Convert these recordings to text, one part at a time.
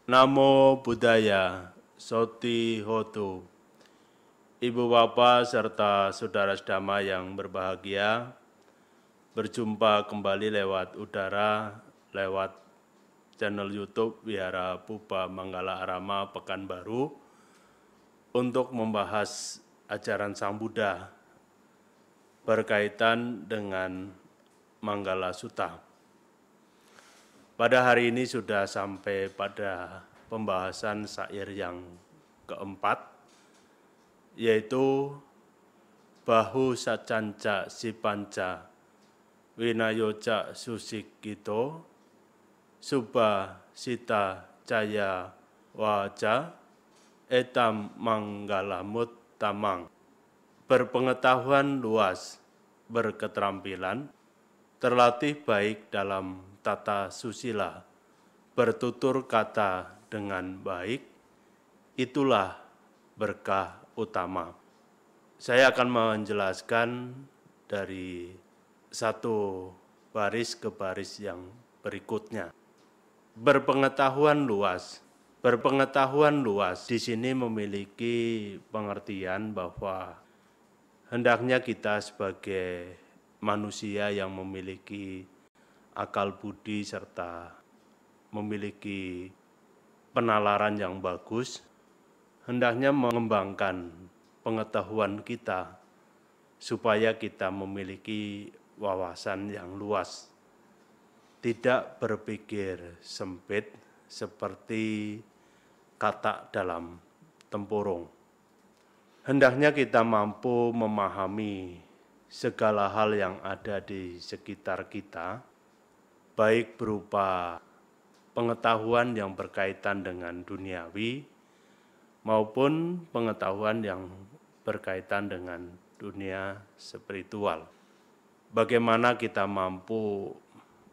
Namo Buddhaya, Soti Hotu. Ibu Bapak serta saudara sedama yang berbahagia, berjumpa kembali lewat udara, lewat channel YouTube Wihara Puba Manggala Arama Pekanbaru untuk membahas ajaran Sang Buddha berkaitan dengan Manggala Sutta. Pada hari ini sudah sampai pada pembahasan syair yang keempat, yaitu Bahu Sacanca Sipanca Winayoca Susikito Subha Sita Caya Waja Etam Manggalamut Tamang. Berpengetahuan luas, berketerampilan, terlatih baik dalam tata susila, bertutur kata dengan baik, itulah berkah utama. Saya akan menjelaskan dari satu baris ke baris yang berikutnya. Berpengetahuan luas. Berpengetahuan luas di sini memiliki pengertian bahwa hendaknya kita sebagai manusia yang memiliki akal budi serta memiliki penalaran yang bagus, hendaknya mengembangkan pengetahuan kita supaya kita memiliki wawasan yang luas. Tidak berpikir sempit seperti katak dalam tempurung. Hendaknya kita mampu memahami segala hal yang ada di sekitar kita, baik berupa pengetahuan yang berkaitan dengan duniawi maupun pengetahuan yang berkaitan dengan dunia spiritual. Bagaimana kita mampu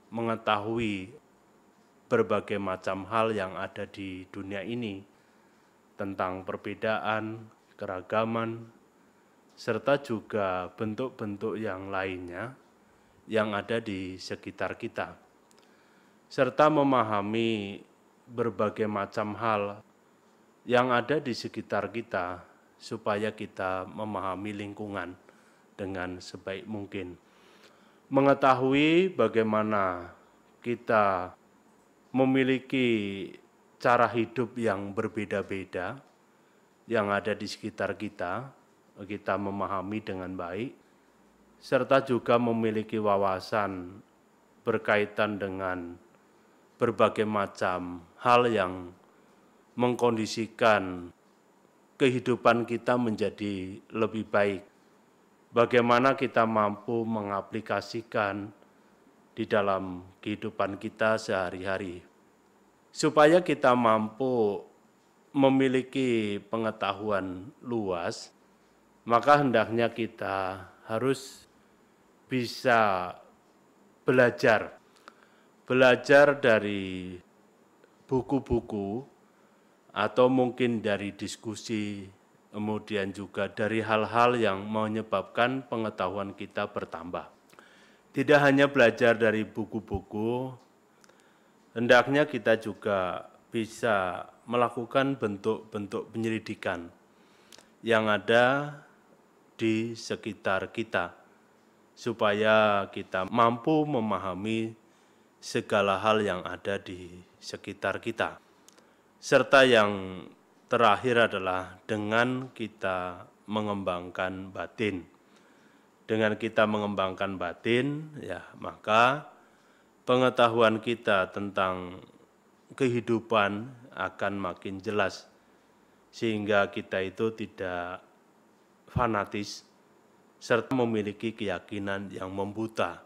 mengetahui berbagai macam hal yang ada di dunia ini tentang perbedaan, keragaman, serta juga bentuk-bentuk yang lainnya yang ada di sekitar kita. Serta memahami berbagai macam hal yang ada di sekitar kita supaya kita memahami lingkungan dengan sebaik mungkin. Mengetahui bagaimana kita memiliki cara hidup yang berbeda-beda yang ada di sekitar kita, kita memahami dengan baik, serta juga memiliki wawasan berkaitan dengan berbagai macam hal yang mengkondisikan kehidupan kita menjadi lebih baik. Bagaimana kita mampu mengaplikasikan di dalam kehidupan kita sehari-hari. Supaya kita mampu memiliki pengetahuan luas, maka hendaknya kita harus bisa belajar dari buku-buku atau mungkin dari diskusi, kemudian juga dari hal-hal yang menyebabkan pengetahuan kita bertambah. Tidak hanya belajar dari buku-buku, hendaknya kita juga bisa melakukan bentuk-bentuk penyelidikan yang ada di sekitar kita, supaya kita mampu memahami segala hal yang ada di sekitar kita. Serta yang terakhir adalah dengan kita mengembangkan batin. Dengan kita mengembangkan batin, ya maka pengetahuan kita tentang kehidupan akan makin jelas, sehingga kita itu tidak fanatis, serta memiliki keyakinan yang membuta.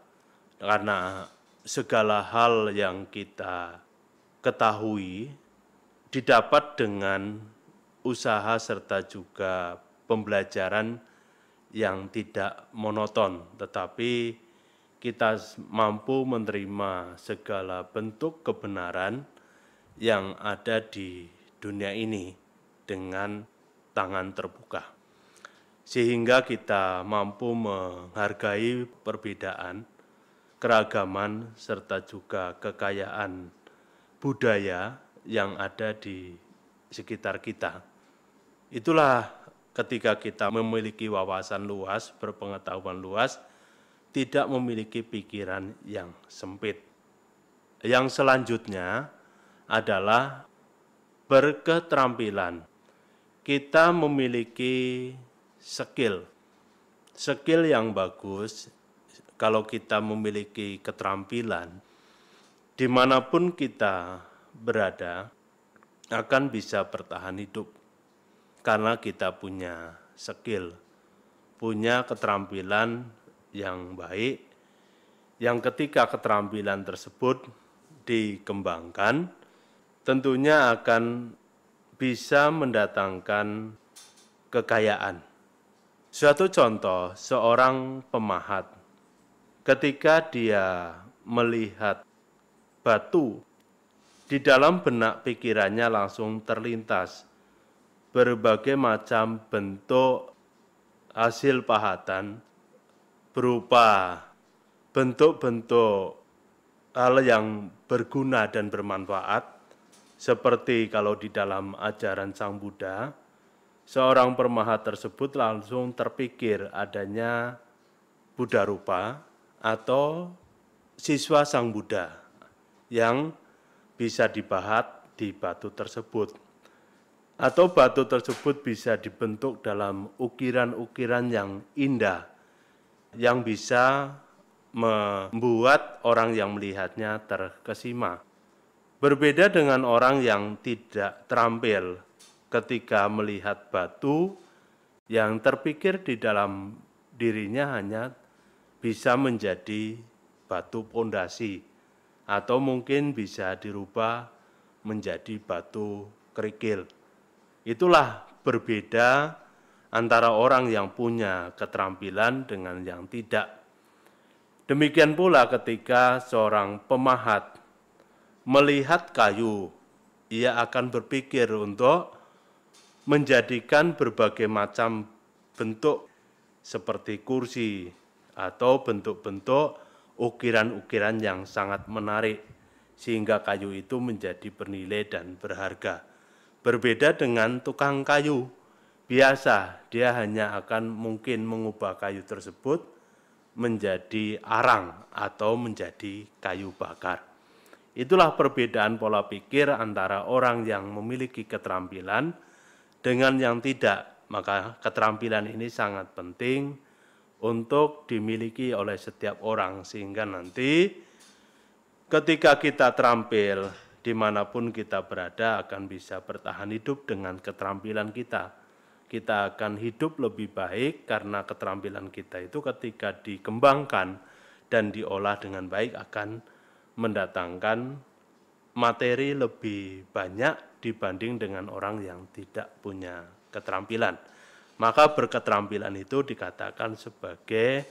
Karena segala hal yang kita ketahui didapat dengan usaha serta juga pembelajaran yang tidak monoton, tetapi kita mampu menerima segala bentuk kebenaran yang ada di dunia ini dengan tangan terbuka. Sehingga kita mampu menghargai perbedaan, keragaman, serta juga kekayaan budaya yang ada di sekitar kita. Itulah ketika kita memiliki wawasan luas, berpengetahuan luas, tidak memiliki pikiran yang sempit. Yang selanjutnya adalah berketerampilan. Kita memiliki skill yang bagus. Kalau kita memiliki keterampilan, dimanapun kita berada, akan bisa bertahan hidup. Karena kita punya skill, punya keterampilan yang baik, yang ketika keterampilan tersebut dikembangkan, tentunya akan bisa mendatangkan kekayaan. Suatu contoh, seorang pemahat, ketika dia melihat batu, di dalam benak pikirannya langsung terlintas berbagai macam bentuk hasil pahatan berupa bentuk-bentuk hal yang berguna dan bermanfaat, seperti kalau di dalam ajaran Sang Buddha, seorang pemahat tersebut langsung terpikir adanya Buddha rupa atau siswa Sang Buddha yang bisa dipahat di batu tersebut. Atau batu tersebut bisa dibentuk dalam ukiran-ukiran yang indah, yang bisa membuat orang yang melihatnya terkesima. Berbeda dengan orang yang tidak terampil ketika melihat batu yang terpikir di dalam dirinya hanya bisa menjadi batu pondasi atau mungkin bisa dirubah menjadi batu kerikil. Itulah berbeda antara orang yang punya keterampilan dengan yang tidak. Demikian pula ketika seorang pemahat melihat kayu, ia akan berpikir untuk menjadikan berbagai macam bentuk seperti kursi atau bentuk-bentuk ukiran-ukiran yang sangat menarik, sehingga kayu itu menjadi bernilai dan berharga. Berbeda dengan tukang kayu biasa, dia hanya akan mungkin mengubah kayu tersebut menjadi arang atau menjadi kayu bakar. Itulah perbedaan pola pikir antara orang yang memiliki keterampilan dengan yang tidak. Maka keterampilan ini sangat penting untuk dimiliki oleh setiap orang, sehingga nanti ketika kita terampil, dimanapun kita berada akan bisa bertahan hidup dengan keterampilan kita. Kita akan hidup lebih baik karena keterampilan kita itu ketika dikembangkan dan diolah dengan baik akan mendatangkan materi lebih banyak dibanding dengan orang yang tidak punya keterampilan. Maka berketerampilan itu dikatakan sebagai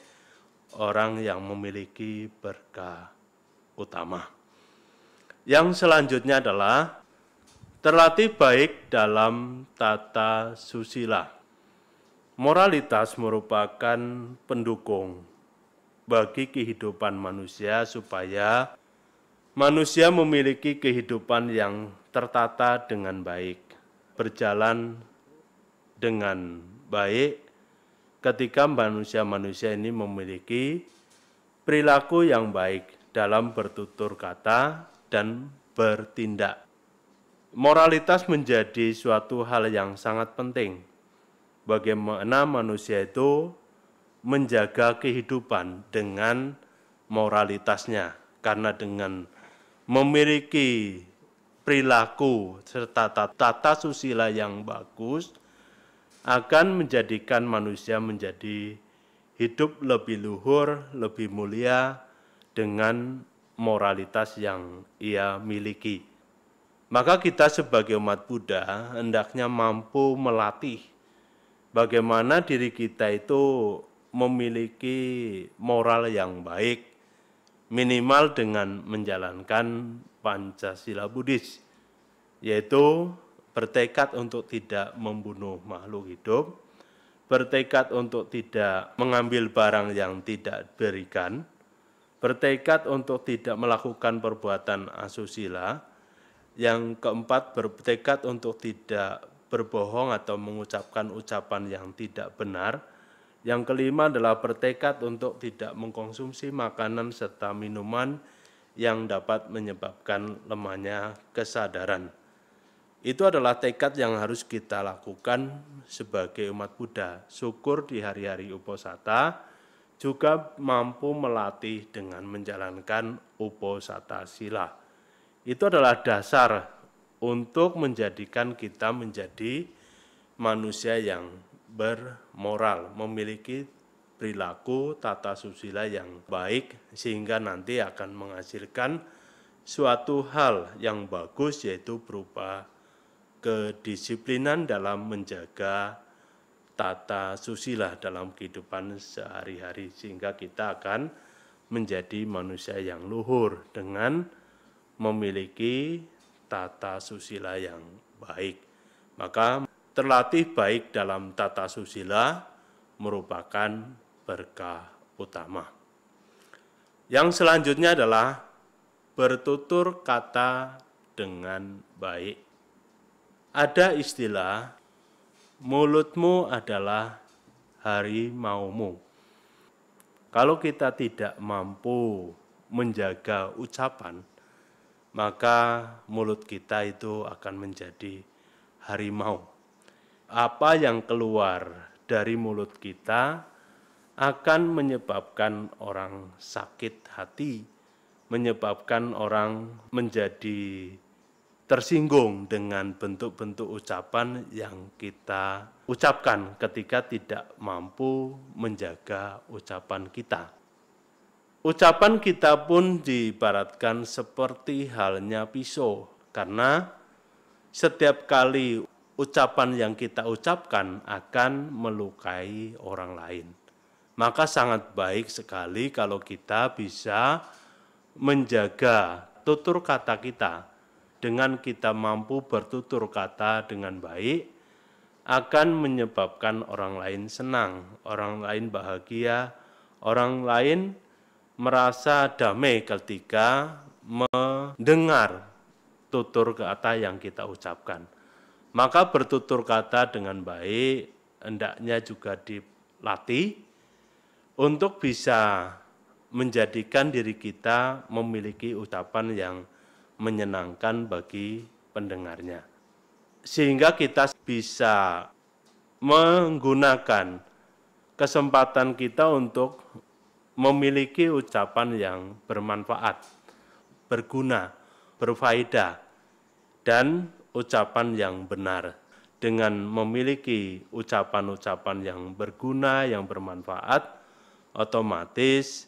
orang yang memiliki berkah utama. Yang selanjutnya adalah terlatih baik dalam tata susila. Moralitas merupakan pendukung bagi kehidupan manusia supaya manusia memiliki kehidupan yang tertata dengan baik, berjalan dengan baik ketika manusia-manusia ini memiliki perilaku yang baik dalam bertutur kata dan bertindak. Moralitas menjadi suatu hal yang sangat penting. Bagaimana manusia itu menjaga kehidupan dengan moralitasnya, karena dengan memiliki perilaku serta tata susila yang bagus akan menjadikan manusia menjadi hidup lebih luhur, lebih mulia dengan moralitas yang ia miliki. Maka kita sebagai umat Buddha hendaknya mampu melatih bagaimana diri kita itu memiliki moral yang baik, minimal dengan menjalankan Pancasila Buddhis, yaitu bertekad untuk tidak membunuh makhluk hidup, bertekad untuk tidak mengambil barang yang tidak diberikan, bertekad untuk tidak melakukan perbuatan asusila, Yang keempat, bertekad untuk tidak berbohong atau mengucapkan ucapan yang tidak benar. Yang kelima adalah bertekad untuk tidak mengkonsumsi makanan serta minuman yang dapat menyebabkan lemahnya kesadaran. Itu adalah tekad yang harus kita lakukan sebagai umat Buddha. Syukur di hari-hari Uposatha juga mampu melatih dengan menjalankan Uposatha Sila. Itu adalah dasar untuk menjadikan kita menjadi manusia yang bermoral, memiliki perilaku tata susila yang baik, sehingga nanti akan menghasilkan suatu hal yang bagus, yaitu berupa kedisiplinan dalam menjaga tata susila dalam kehidupan sehari-hari, sehingga kita akan menjadi manusia yang luhur dengan memiliki tata susila yang baik. Maka terlatih baik dalam tata susila merupakan berkah utama. Yang selanjutnya adalah bertutur kata dengan baik. Ada istilah, mulutmu adalah harimaumu. Kalau kita tidak mampu menjaga ucapan, maka mulut kita itu akan menjadi harimau. Apa yang keluar dari mulut kita akan menyebabkan orang sakit hati, menyebabkan orang menjadi tersinggung dengan bentuk-bentuk ucapan yang kita ucapkan ketika tidak mampu menjaga ucapan kita. Ucapan kita pun diibaratkan seperti halnya pisau, karena setiap kali ucapan yang kita ucapkan akan melukai orang lain. Maka sangat baik sekali kalau kita bisa menjaga tutur kata kita. Dengan kita mampu bertutur kata dengan baik, akan menyebabkan orang lain senang, orang lain bahagia, orang lain merasa damai ketika mendengar tutur kata yang kita ucapkan. Maka bertutur kata dengan baik hendaknya juga dilatih untuk bisa menjadikan diri kita memiliki ucapan yang menyenangkan bagi pendengarnya. Sehingga kita bisa menggunakan kesempatan kita untuk memiliki ucapan yang bermanfaat, berguna, berfaedah, dan ucapan yang benar. Dengan memiliki ucapan-ucapan yang berguna, yang bermanfaat, otomatis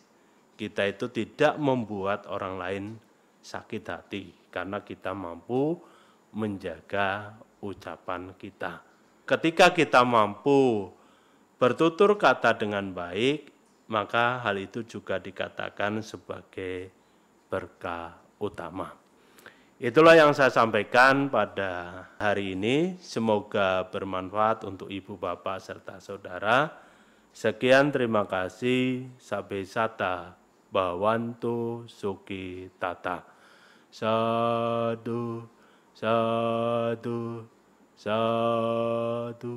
kita itu tidak membuat orang lain sakit hati, karena kita mampu menjaga ucapan kita. Ketika kita mampu bertutur kata dengan baik, maka hal itu juga dikatakan sebagai berkah utama. Itulah yang saya sampaikan pada hari ini. Semoga bermanfaat untuk ibu, bapak, serta saudara. Sekian, terima kasih. Sabe sata, bhavantu sukhi tata. Sadhu, sadhu, sadhu.